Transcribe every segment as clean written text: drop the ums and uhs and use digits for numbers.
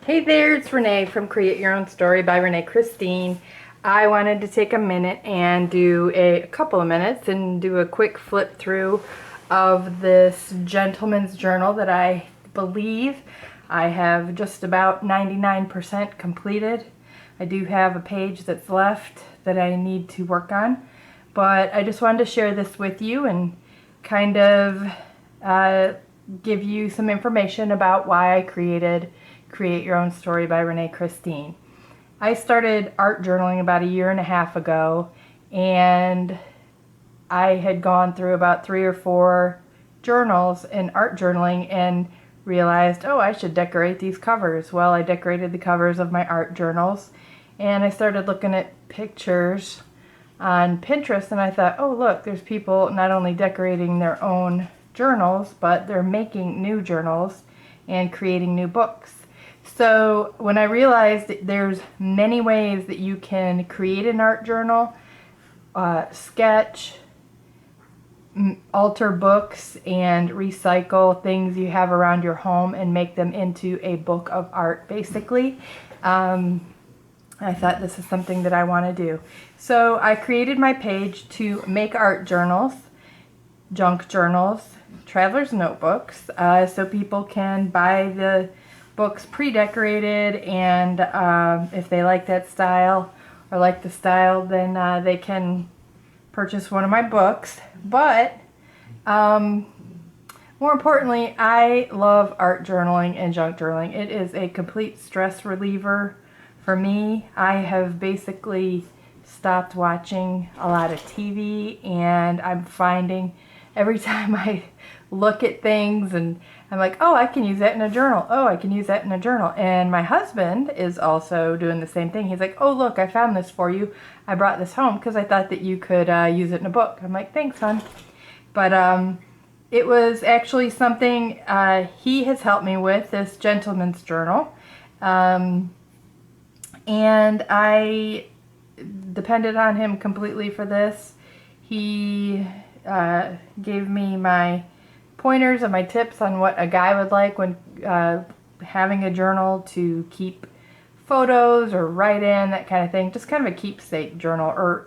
Hey there, it's Renee from Create Your Own Story by Renee Christine. I wanted to take a minute and do a couple of minutes and do a quick flip through of this gentleman's journal that I believe I have just about 99% completed. I do have a page that's left that I need to work on, but I just wanted to share this with you and kind of give you some information about why I created Create Your Own Story by Renee Christine. I started art journaling about a year and a half ago, and I had gone through about 3 or 4 journals in art journaling and realized, oh, I should decorate these covers. Well, I decorated the covers of my art journals, and I started looking at pictures on Pinterest, and I thought, oh, look, there's people not only decorating their own journals, but they're making new journals and creating new books. So when I realized that there's many ways that you can create an art journal, sketch, alter books, and recycle things you have around your home and make them into a book of art, basically, I thought this is something that I want to do. So I created my page to make art journals, junk journals, traveler's notebooks, so people can buy the books pre-decorated, and if they like that style or like the style, then they can purchase one of my books. But more importantly, I love art journaling and junk journaling. It is a complete stress reliever for me. I have basically stopped watching a lot of TV, and I'm finding every time I look at things and I'm like, oh, I can use that in a journal. Oh, I can use that in a journal. And my husband is also doing the same thing. He's like, oh, look, I found this for you. I brought this home because I thought that you could use it in a book. I'm like, thanks, hon. But it was actually something he has helped me with, this gentleman's journal. And I depended on him completely for this. He gave me my pointers and my tips on what a guy would like when having a journal to keep photos or write in, that kind of thing. Just kind of a keepsake journal, or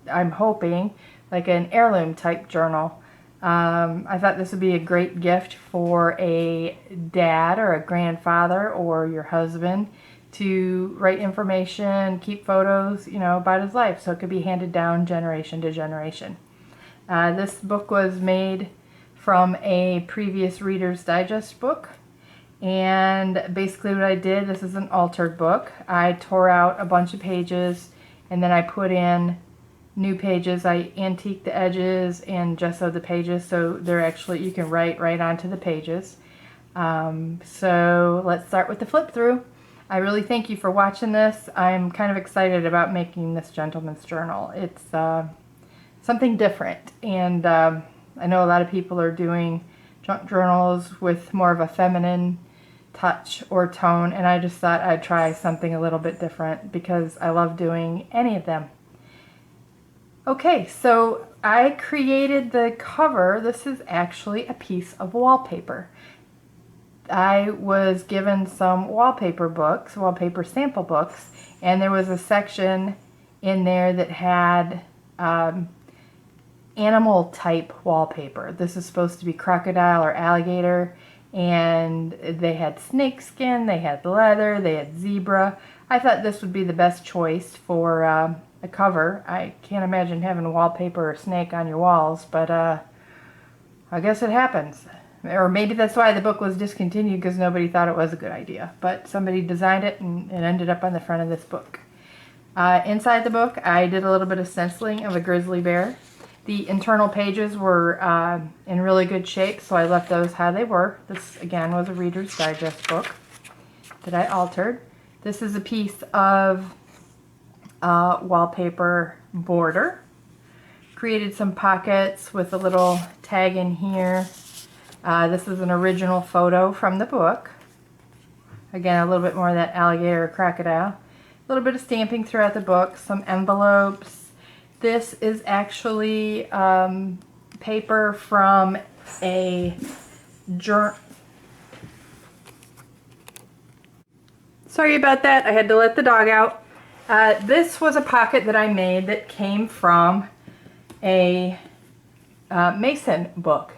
I'm hoping like an heirloom type journal. I thought this would be a great gift for a dad or a grandfather or your husband to write information, keep photos, about his life, so it could be handed down generation to generation. This book was made from a previous Reader's Digest book, and basically what I did, this is an altered book. I tore out a bunch of pages and then I put in new pages. I antiqued the edges and gessoed the pages so they're actually, you can write right onto the pages. So let's start with the flip through. I really thank you for watching this. I'm kind of excited about making this gentleman's journal. It's something different, and I know a lot of people are doing junk journals with more of a feminine touch or tone, and I just thought I'd try something a little bit different because I love doing any of them. Okay, so I created the cover. This is actually a piece of wallpaper. I was given some wallpaper books, wallpaper sample books, and there was a section in there that had animal type wallpaper. This is supposed to be crocodile or alligator, and they had snake skin, they had leather, they had zebra. I thought this would be the best choice for a cover. I can't imagine having wallpaper or snake on your walls, but I guess it happens. Or maybe that's why the book was discontinued, because nobody thought it was a good idea. But somebody designed it and it ended up on the front of this book. Inside the book, I did a little bit of stenciling of a grizzly bear. The internal pages were in really good shape, so I left those how they were. This, again, was a Reader's Digest book that I altered. This is a piece of wallpaper border. Created some pockets with a little tag in here. This is an original photo from the book. Again, a little bit more of that alligator or crocodile. A little bit of stamping throughout the book, some envelopes. This is actually paper from a Sorry about that. I had to let the dog out. This was a pocket that I made that came from a Mason book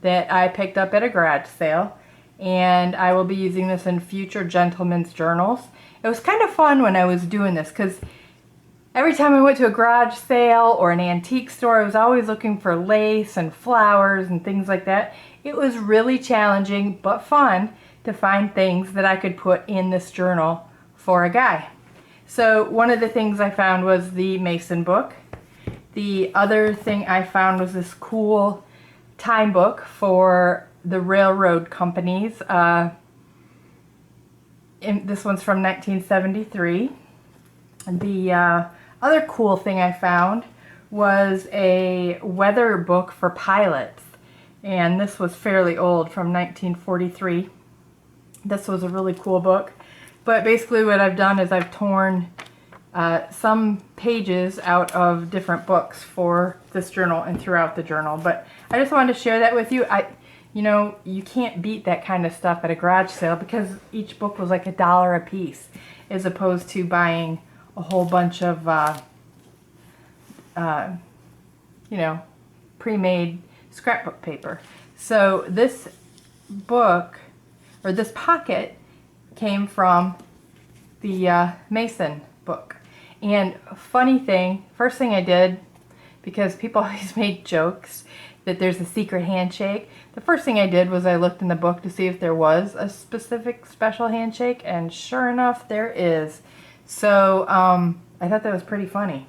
that I picked up at a garage sale, and I will be using this in future gentlemen's journals. It was kind of fun when I was doing this because every time I went to a garage sale or an antique store, I was always looking for lace and flowers and things like that. It was really challenging but fun to find things that I could put in this journal for a guy. So one of the things I found was the Mason book. The other thing I found was this cool time book for the railroad companies. This one's from 1973. The other cool thing I found was a weather book for pilots, and this was fairly old, from 1943. This was a really cool book, but basically what I've done is I've torn some pages out of different books for this journal and throughout the journal. But I just wanted to share that with you. You know, you can't beat that kind of stuff at a garage sale because each book was like $1 a piece, as opposed to buying a whole bunch of you know, pre-made scrapbook paper. So this book, or this pocket, came from the Mason book. And funny thing, first thing I did, because people always made jokes that there's a secret handshake, the first thing I did was I looked in the book to see if there was a specific special handshake, and sure enough there is. So I thought that was pretty funny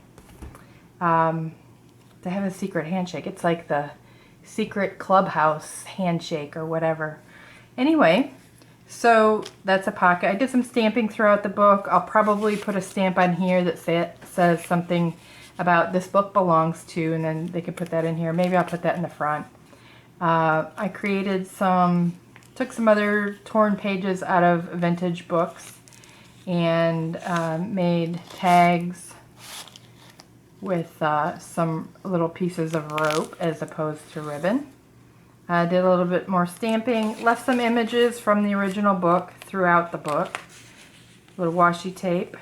to have a secret handshake. It's like the secret clubhouse handshake or whatever. Anyway, so that's a pocket. I did some stamping throughout the book. I'll probably put a stamp on here that says something about this book belongs to, and then they could put that in here. Maybe I'll put that in the front. I created took some other torn pages out of vintage books and made tags with some little pieces of rope as opposed to ribbon. I did a little bit more stamping, left some images from the original book throughout the book. Little washi tape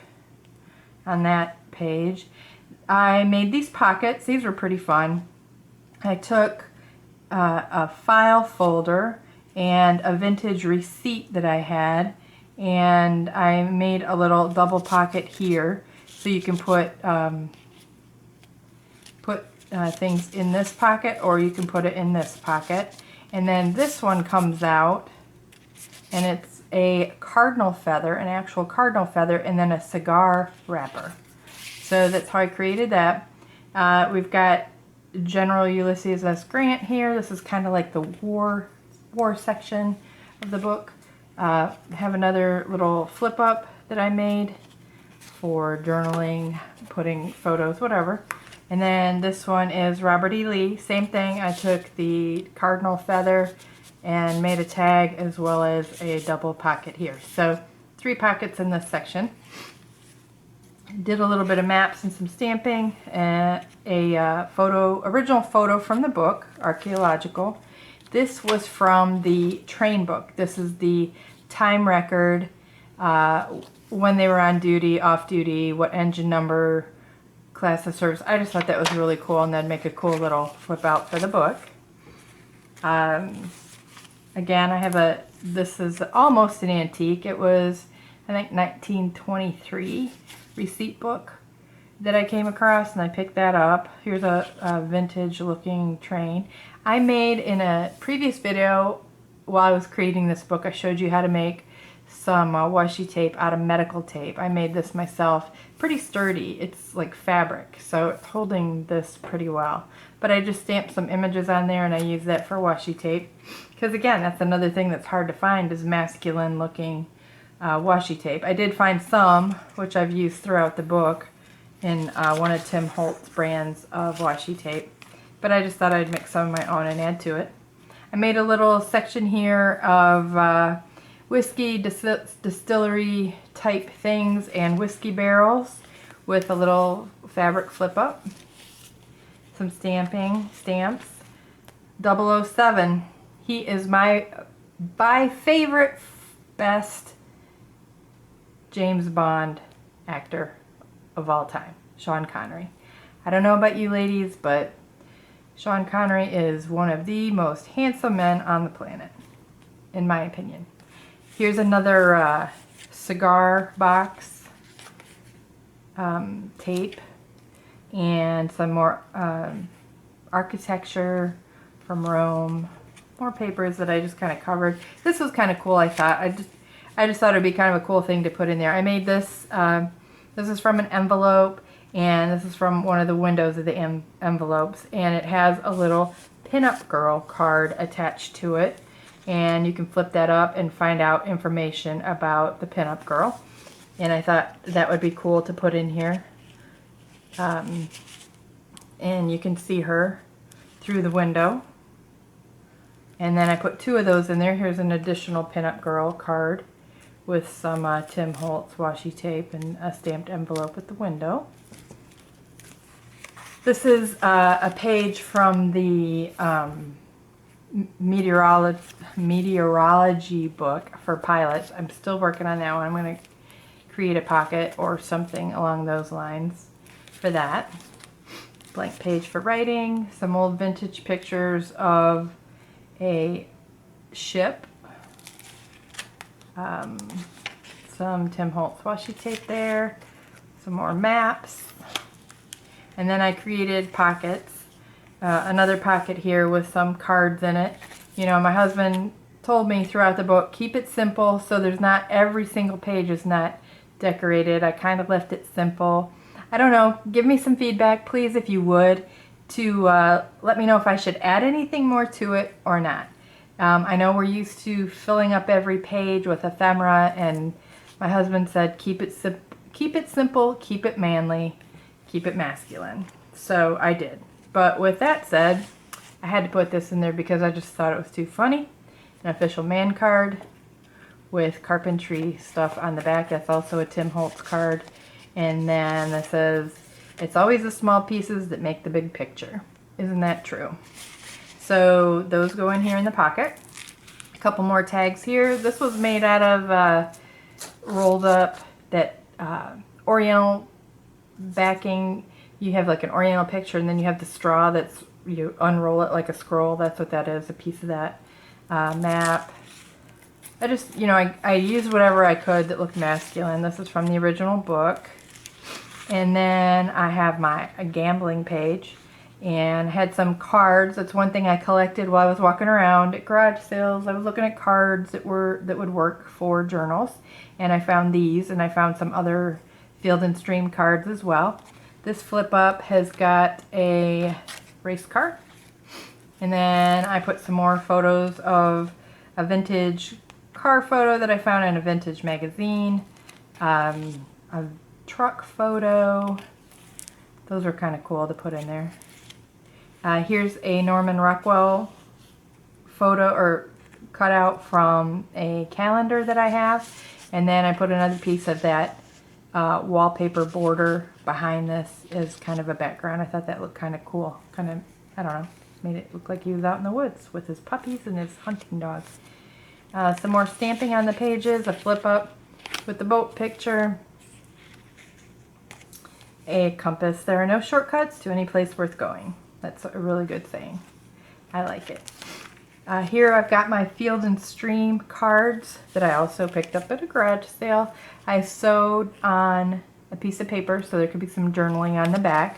on that page. I made these pockets. These were pretty fun. I took a file folder and a vintage receipt that I had, and I made a little double pocket here so you can put things in this pocket, or you can put it in this pocket. And then this one comes out, and it's a cardinal feather, an actual cardinal feather, and then a cigar wrapper. So that's how I created that. We've got General Ulysses S. Grant here. This is kind of like the war section of the book. Have another little flip up that I made for journaling, putting photos, whatever. And then this one is Robert E. Lee. Same thing. I took the cardinal feather and made a tag as well as a double pocket here. So 3 pockets in this section. Did a little bit of maps and some stamping, and a original photo from the book, Archaeological. This was from the train book. This is the time record, when they were on duty, off duty, what engine number, class of service. I just thought that was really cool, and that'd make a cool little flip out for the book. Again, I have this is almost an antique. It was, I think, 1923 receipt book that I came across, and I picked that up. Here's a vintage looking train. I made, in a previous video while I was creating this book, I showed you how to make some washi tape out of medical tape. I made this myself. Pretty sturdy. It's like fabric, so it's holding this pretty well. But I just stamped some images on there, and I used that for washi tape. Because again, that's another thing that's hard to find, is masculine looking washi tape. I did find some, which I've used throughout the book, in one of Tim Holtz brands of washi tape. But I just thought I'd mix some of my own and add to it. I made a little section here of whiskey distillery type things and whiskey barrels with a little fabric flip up. Some stamps. 007. He is my by favorite best James Bond actor of all time, Sean Connery. I don't know about you ladies, but Sean Connery is one of the most handsome men on the planet, in my opinion. Here's another cigar box, tape, and some more architecture from Rome. More papers that I just kind of covered. This was kind of cool, I thought. I just thought it would be kind of a cool thing to put in there. I made this, this is from an envelope, and this is from one of the windows of the envelopes, and it has a little pinup girl card attached to it, and you can flip that up and find out information about the pinup girl, and I thought that would be cool to put in here. And you can see her through the window. And then I put 2 of those in there. Here's an additional pinup girl card with some Tim Holtz washi tape and a stamped envelope at the window. This is a page from the meteorology book for pilots. I'm still working on that one. I'm going to create a pocket or something along those lines for that. Blank page for writing. Some old vintage pictures of a ship, some Tim Holtz washi tape there, some more maps, and then I created pockets. Another pocket here with some cards in it. You know, my husband told me throughout the book, keep it simple so there's not every single page is not decorated. I kind of left it simple. I don't know, give me some feedback please if you would, to let me know if I should add anything more to it or not. I know we're used to filling up every page with ephemera, and my husband said keep it simple, keep it manly, keep it masculine. So I did. But with that said, I had to put this in there because I just thought it was too funny. An official man card with carpentry stuff on the back. That's also a Tim Holtz card. And then it says, it's always the small pieces that make the big picture. Isn't that true? So those go in here in the pocket. A couple more tags here. This was made out of rolled up that Oriental backing. You have like an Oriental picture, and then you have the straw that's, you unroll it like a scroll. That's what that is, a piece of that map. I just, you know, I used whatever I could that looked masculine. This is from the original book. And then I have a gambling page, and had some cards. That's one thing I collected while I was walking around at garage sales. I was looking at cards that would work for journals, and I found these, and I found some other Field and Stream cards as well. This flip up has got a race car, and then I put some more photos of a vintage car photo that I found in a vintage magazine, a truck photo. Those are kind of cool to put in there. Here's a Norman Rockwell photo or cutout from a calendar that I have, and then I put another piece of that wallpaper border behind this as kind of a background. I thought that looked kind of cool. Kind of, I don't know, made it look like he was out in the woods with his puppies and his hunting dogs. Some more stamping on the pages, a flip up with the boat picture, a compass. There are no shortcuts to any place worth going. That's a really good saying. I like it. Here I've got my Field and Stream cards that I also picked up at a garage sale. I sewed on a piece of paper so there could be some journaling on the back.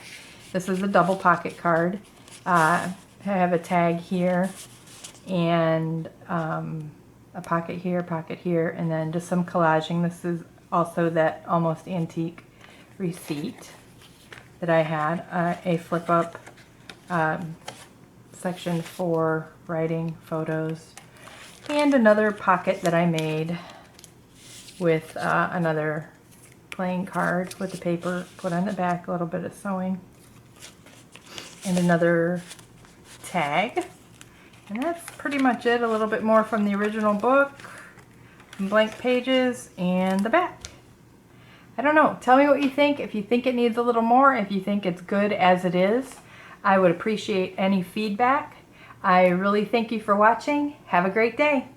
This is a double pocket card. I have a tag here, and a pocket here, and then just some collaging. This is also that almost antique receipt that I had, a flip up section for writing, photos, and another pocket that I made with another playing card with the paper put on the back, a little bit of sewing, and another tag. And that's pretty much it. A little bit more from the original book, some blank pages, and the back. I don't know. Tell me what you think. If you think it needs a little more, if you think it's good as it is, I would appreciate any feedback. I really thank you for watching. Have a great day.